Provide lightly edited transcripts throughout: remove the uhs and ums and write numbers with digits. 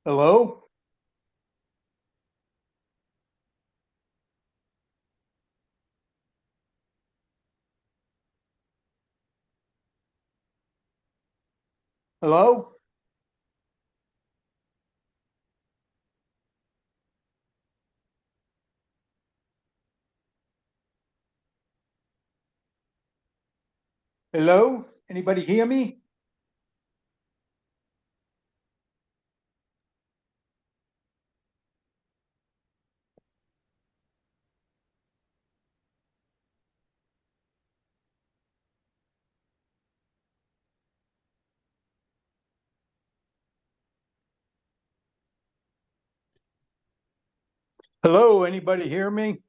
Hello? Hello? Hello? Anybody hear me? Hello? Anybody hear me?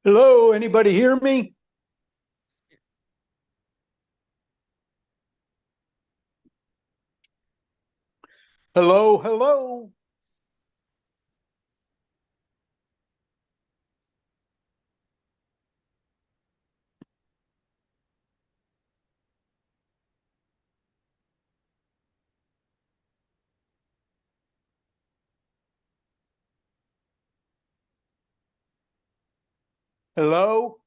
Hello? Anybody hear me? Hello? Hello? Hello?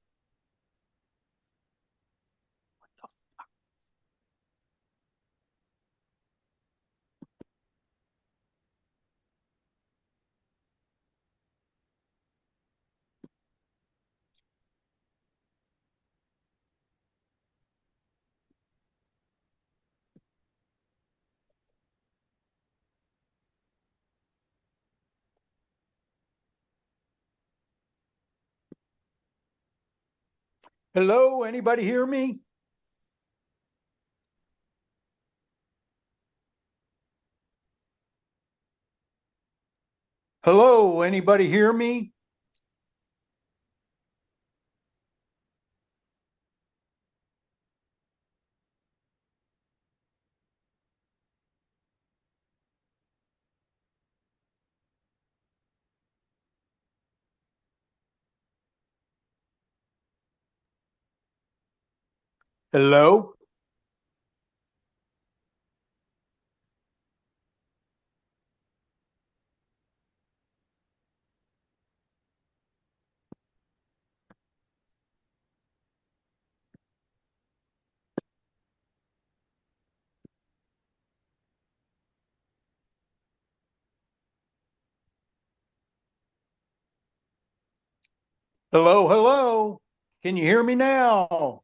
Hello? Anybody hear me? Hello? Anybody hear me? Hello? Hello? Hello? Can you hear me now?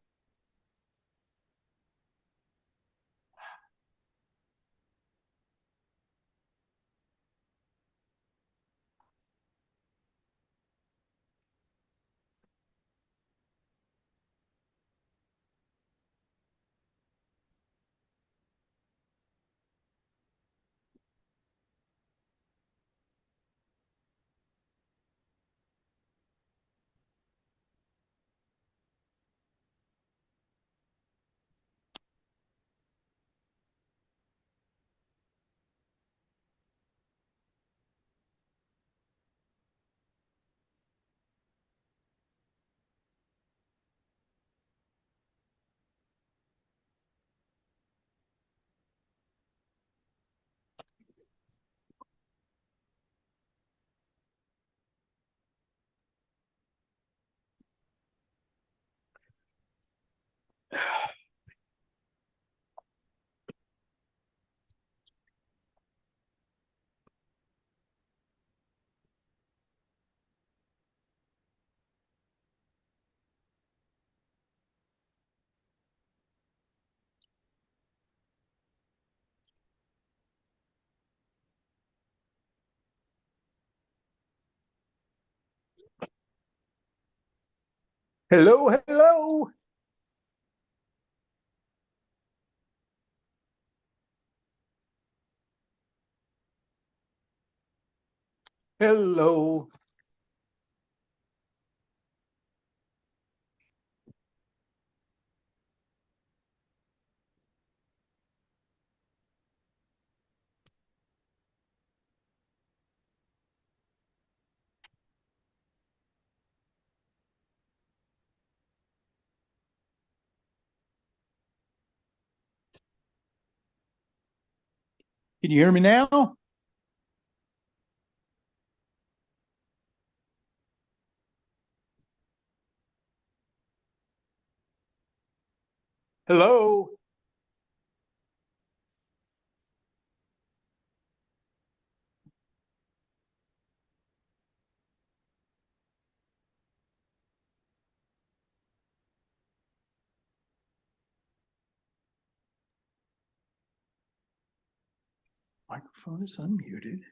Hello, hello. Hello. Can you hear me now? Hello. Microphone is unmuted.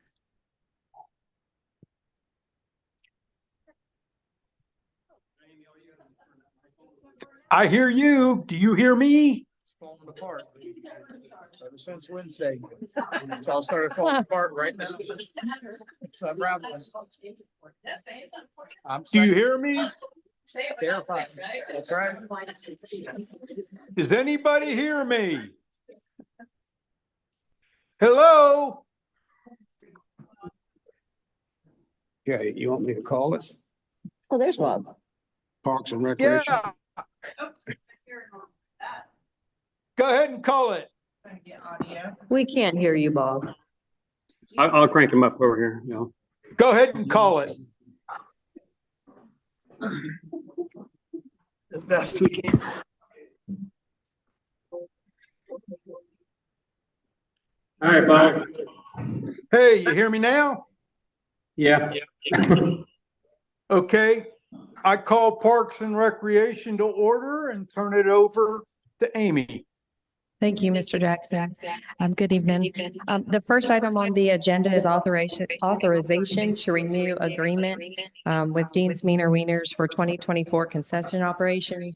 I hear you. Do you hear me? It's falling apart ever since Wednesday. It's all started falling apart right now. It's unraveling. I'm Do you hear me? terrified. That's right. Does anybody hear me? Hello? Yeah, you want me to call it? Oh, there's Bob. Parks and Recreation? Yeah. Go ahead and call it. We can't hear you, Bob. I'll crank him up over here, you know. Go ahead and call it. As best we can. All right, Bob. Hey, you hear me now? Yeah. Okay. I call Parks and Recreation to order and turn it over to Amy. Thank you, Mr. Jackson. Good evening. The first item on the agenda is authorization to renew agreement with Dean's Meaner Wieners for 2024 concession operations.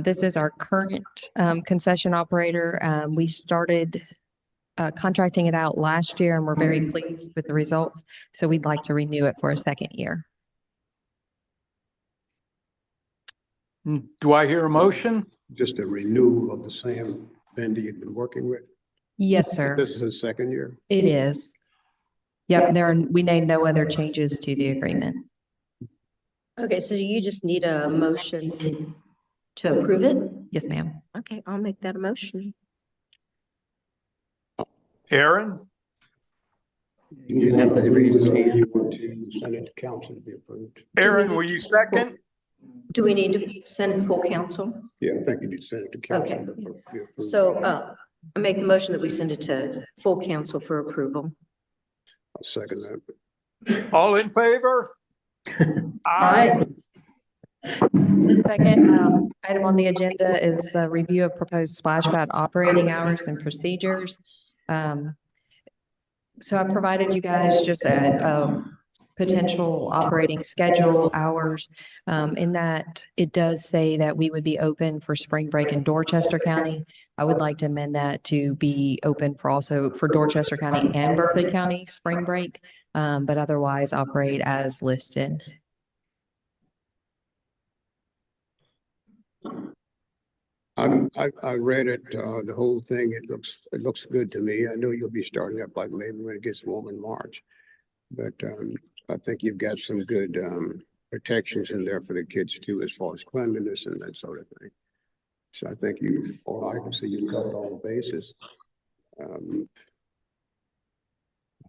This is our current concession operator. We started contracting it out last year and we're very pleased with the results. So we'd like to renew it for a second year. Do I hear a motion? Just a renewal of the same vendor you've been working with? Yes, sir. This is his second year? It is. Yep, we made no other changes to the agreement. Okay, so you just need a motion to approve it? Yes, ma'am. Okay, I'll make that a motion. Aaron? You didn't have to raise his hand. You want to send it to council to be approved? Aaron, will you second? Do we need to send full council? Yeah, I think you need to send it to council. Okay. to be approved. So I make the motion that we send it to full council for approval. I'll second that. All in favor? Aye. The second item on the agenda is the review of proposed splash pad operating hours and procedures. So I provided you guys just a potential operating schedule hours. In that it does say that we would be open for spring break in Dorchester County. I would like to amend that to be open for also for Dorchester County and Berkeley County spring break, but otherwise operate as listed. I read it, the whole thing. It looks good to me. I know you'll be starting up like maybe when it gets warm in March. But I think you've got some good protections in there for the kids too, as far as cleanliness and that sort of thing. So I think all I can see, you covered all the bases. How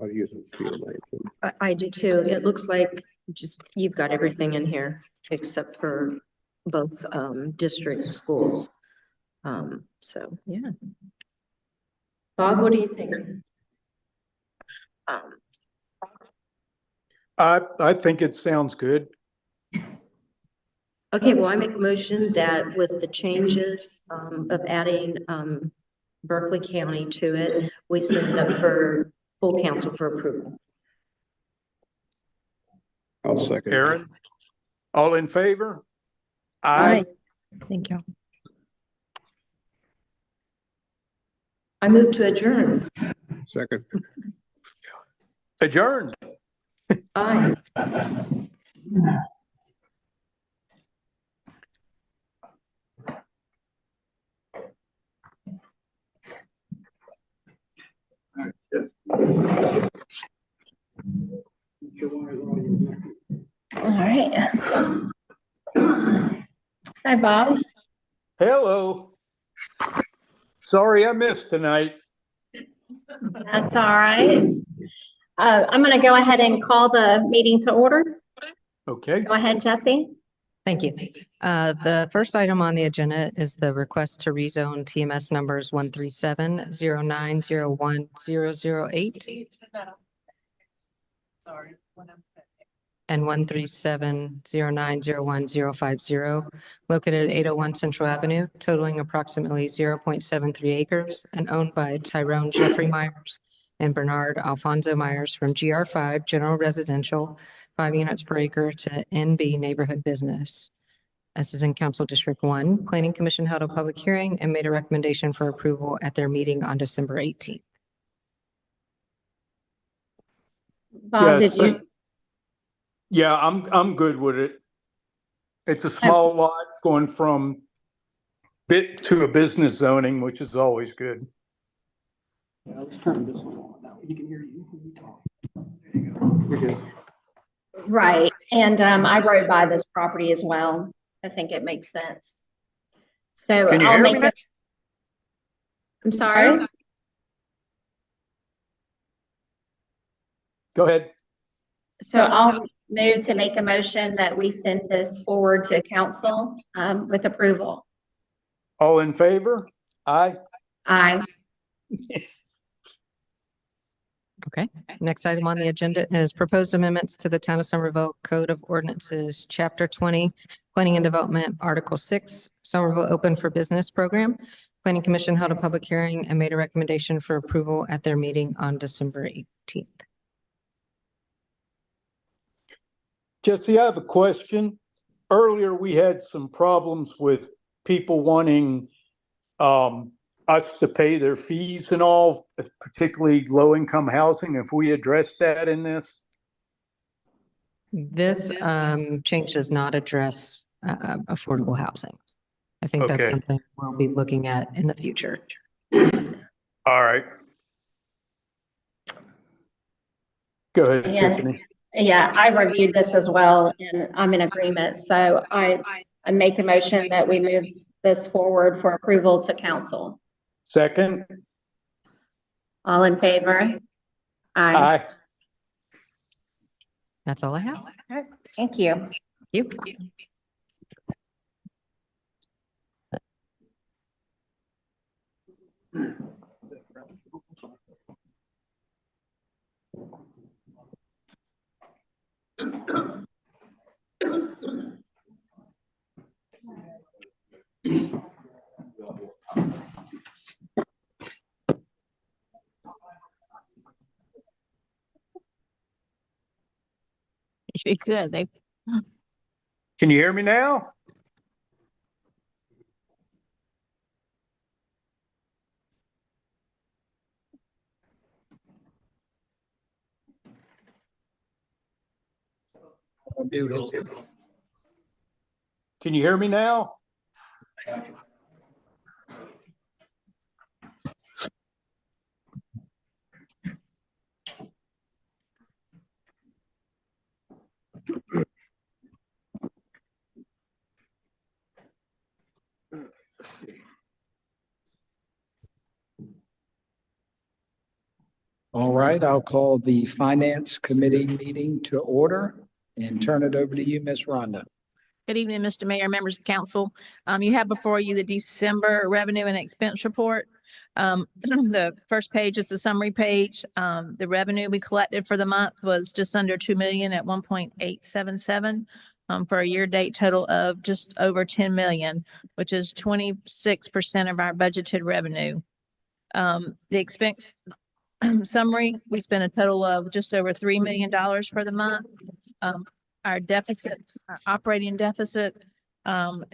do you feel like? I do too. It looks like just you've got everything in here except for both district schools. So yeah. Bob, what do you think? I think it sounds good. Okay, well, I make a motion that with the changes of adding Berkeley County to it, we send it up for full council for approval. I'll second. Aaron? All in favor? Aye. Thank you. I move to adjourn. Second. Adjourned. Aye. All right. Hi, Bob. Hello. Sorry I missed tonight. That's all right. I'm going to go ahead and call the meeting to order. Okay. Go ahead, Jesse. Thank you. The first item on the agenda is the request to rezone TMS numbers 137-0901-008 and 137-0901-050, located at 801 Central Avenue, totaling approximately 0.73 acres and owned by Tyrone Jeffrey Myers and Bernard Alfonso Myers from GR5 General Residential, 5 units per acre, to NB Neighborhood Business. This is in Council District 1. Planning Commission held a public hearing and made a recommendation for approval at their meeting on December 18th. Bob, Yes, did you? Yeah, I'm good with it. It's a small lot going from bit to a business zoning, which is always good. Yeah, let's turn this one on now. You can hear you when you talk. There you go. You're good. Right. And I rode by this property as well. I think it makes sense. So Can you I'll hear me make now? a. I'm sorry. Go ahead. So I'll move to make a motion that we send this forward to council with approval. All in favor? Aye. Aye. Okay. Next item on the agenda is proposed amendments to the Town of Somerville Code of Ordinances, Chapter 20, Planning and Development, Article 6, Somerville Open for Business Program. Planning Commission held a public hearing and made a recommendation for approval at their meeting on December 18th. Jesse, I have a question. Earlier, we had some problems with people wanting us to pay their fees and all, particularly low-income housing. If we address that in this? This change does not address affordable housing. I think that's Okay. something we'll be looking at in the future. All right. Go ahead, Yeah. Tiffany. Yeah, I reviewed this as well and I'm in agreement. So I make a motion that we move this forward for approval to council. Second? All in favor? Aye. Aye. That's all I have. Thank you. You. Good. Can you hear me now? Do this. Can you hear me now? Let's see. All right, I'll call the Finance Committee meeting to order and turn it over to you, Ms. Rhonda. Good evening, Mr. Mayor, members of council. You have before you the December revenue and expense report. The first page is the summary page. The revenue we collected for the month was just under 2 million at 1.877 for a year-to-date total of just over 10 million, which is 26% of our budgeted revenue. The expense summary, we spent a total of just over $3 million for the month. Our deficit, our operating deficit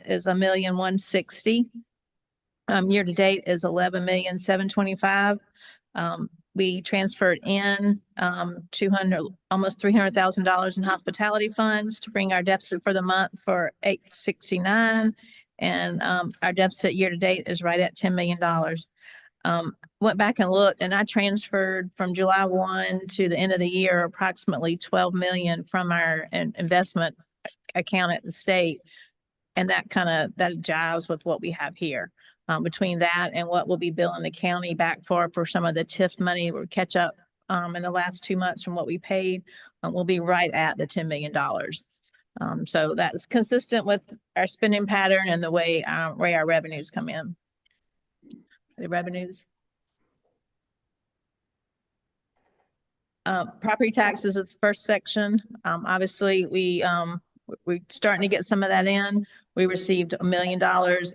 is $1,160,000. Year to date is $11,725,000. We transferred in, almost $300,000 in hospitality funds to bring our deficit for the month for $869. And, our deficit year to date is right at $10 million. Went back and looked, and I transferred from July 1 to the end of the year, approximately 12 million from our investment account at the state. And that jives with what we have here. Between that and what we'll be billing the county back for some of the TIF money, we'll catch up in the last 2 months from what we paid. We'll be right at the $10 million. So that's consistent with our spending pattern and the way our revenues come in. The revenues. Property taxes is the first section. Obviously, we're starting to get some of that in. We received $1 million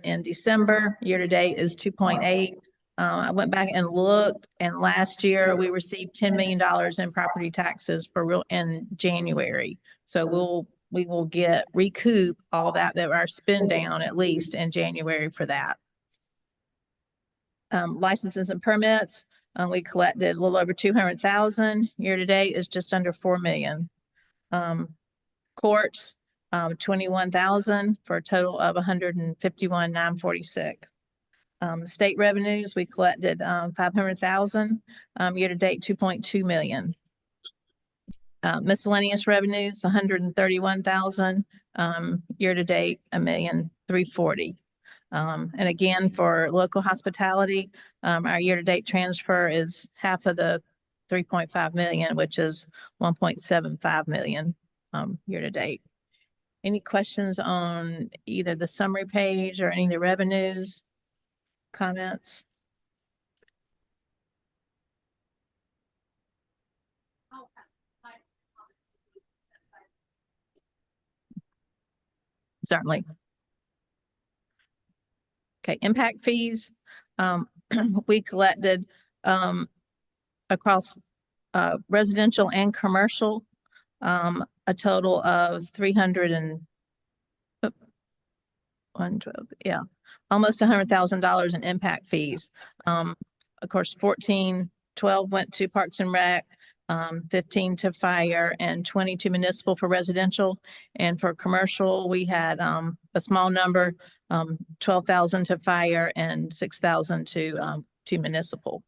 in December. Year to date is 2.8. I went back and looked, and last year we received $10 million in property taxes in January. So we will recoup all that our spend down at least in January for that. Licenses and permits, we collected a little over 200,000. Year to date is just under 4 million. Courts, 21,000 for a total of 151,946. State revenues, we collected 500,000. Year to date, 2.2 million. Miscellaneous revenues, 131,000. Year to date, 1,340,000. And again, for local hospitality, our year to date transfer is half of the 3.5 million, which is 1.75 million year to date. Any questions on either the summary page or any of the revenues, comments? Certainly. Okay, impact fees. We collected across residential and commercial a total of almost $100,000 in impact fees. Of course, 12 went to Parks and Rec, 15 to fire, and 20 to municipal for residential. And for commercial, we had a small number, 12,000 to fire and 6,000 to municipal.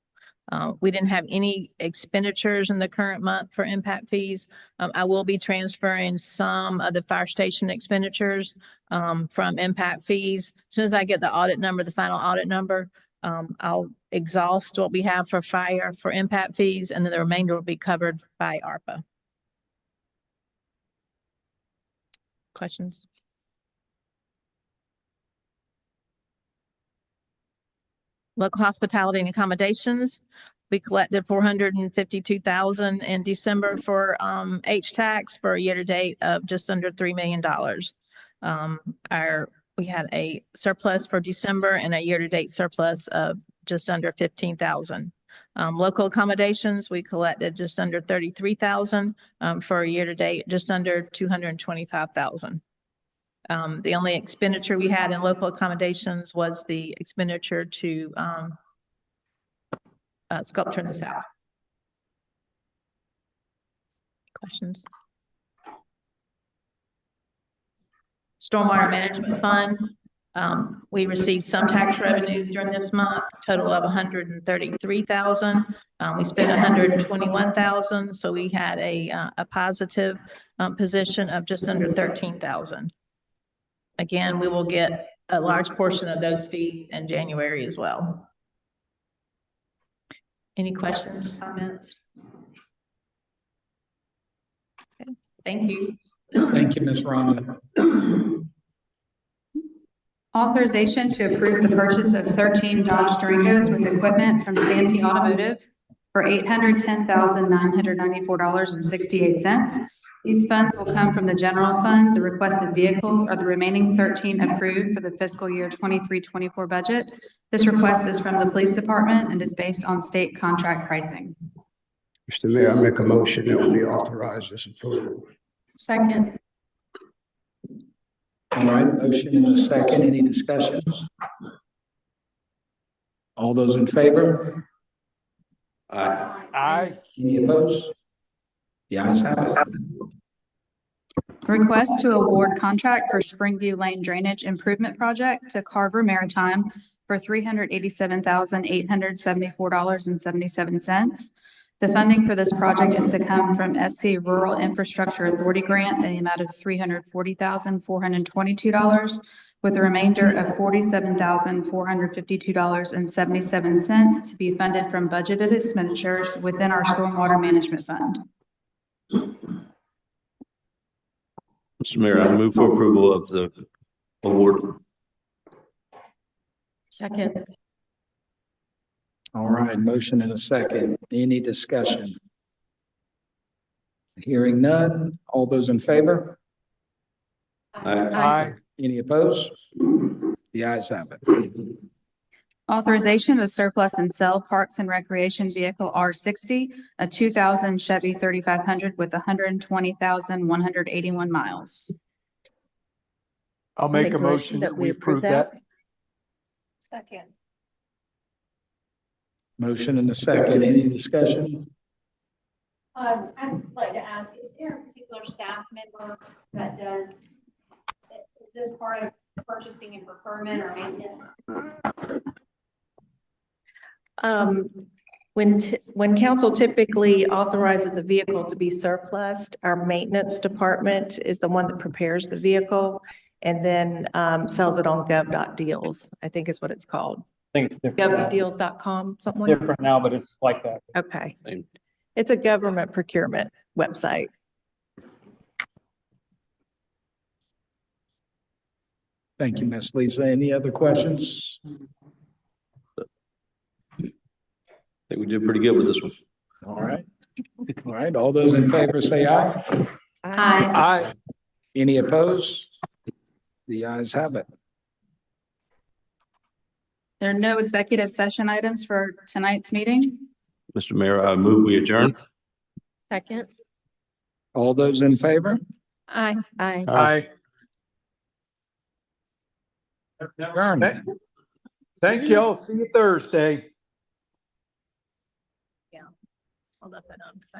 We didn't have any expenditures in the current month for impact fees. I will be transferring some of the fire station expenditures from impact fees. As soon as I get the audit number, the final audit number, I'll exhaust what we have for fire for impact fees, and then the remainder will be covered by ARPA. Questions? Local hospitality and accommodations. We collected 452,000 in December for HTAX for a year to date of just under $3 million. We had a surplus for December and a year to date surplus of just under 15,000. Local accommodations, we collected just under 33,000 for a year to date, just under 225,000. The only expenditure we had in local accommodations was the expenditure to Sculpture in the South. Questions? Stormwater Management Fund. We received some tax revenues during this month, total of 133,000. We spent 121,000, so we had a positive position of just under 13,000. Again, we will get a large portion of those fees in January as well. Any questions, comments? Okay. Thank you. Thank you, Ms. Rhonda. Authorization to approve the purchase of 13 Dodge Durangos with equipment from Santee Automotive for $810,994.68. These funds will come from the general fund. The requested vehicles are the remaining 13 approved for the fiscal year 23-24 budget. This request is from the police department and is based on state contract pricing. Mr. Mayor, I make a motion that we authorize this approval. Second. All right, motion in a second. Any discussion? All those in favor? Aye. Any opposed? The ayes have it. Request to award contract for Springview Lane Drainage Improvement Project to Carver Maritime for $387,874.77. The funding for this project is to come from SC Rural Infrastructure Authority Grant in the amount of $340,422, with the remainder of $47,452.77 to be funded from budgeted expenditures within our Stormwater Management Fund. Mr. Mayor, I move for approval of the award. Second. All right, motion in a second. Any discussion? Hearing none. All those in favor? Aye. Any opposed? The ayes have it. Authorization of surplus and sell Parks and Recreation Vehicle R60, a 2000 Chevy 3500 with 120,181 miles. I'll make a motion that we approve that. Second. Motion in a second. Any discussion? I'd like to ask, is there a particular staff member that does, is this part of purchasing and procurement or maintenance? When council typically authorizes a vehicle to be surplused, our maintenance department is the one that prepares the vehicle and then sells it on gov.deals, I think is what it's called. I think it's different. Govdeals.com, something like that. Different now, but it's like that. Okay. Same. It's a government procurement website. Thank you, Ms. Lisa. Any other questions? I think we did pretty good with this one. All right. All right, all those in favor say aye. Aye. Aye. Any opposed? The ayes have it. There are no executive session items for tonight's meeting. Mr. Mayor, I move we adjourn. Second. All those in favor? Aye. Aye. Aye. Adjourned. Thank y'all. See you Thursday. I'll let that on. 'Cause I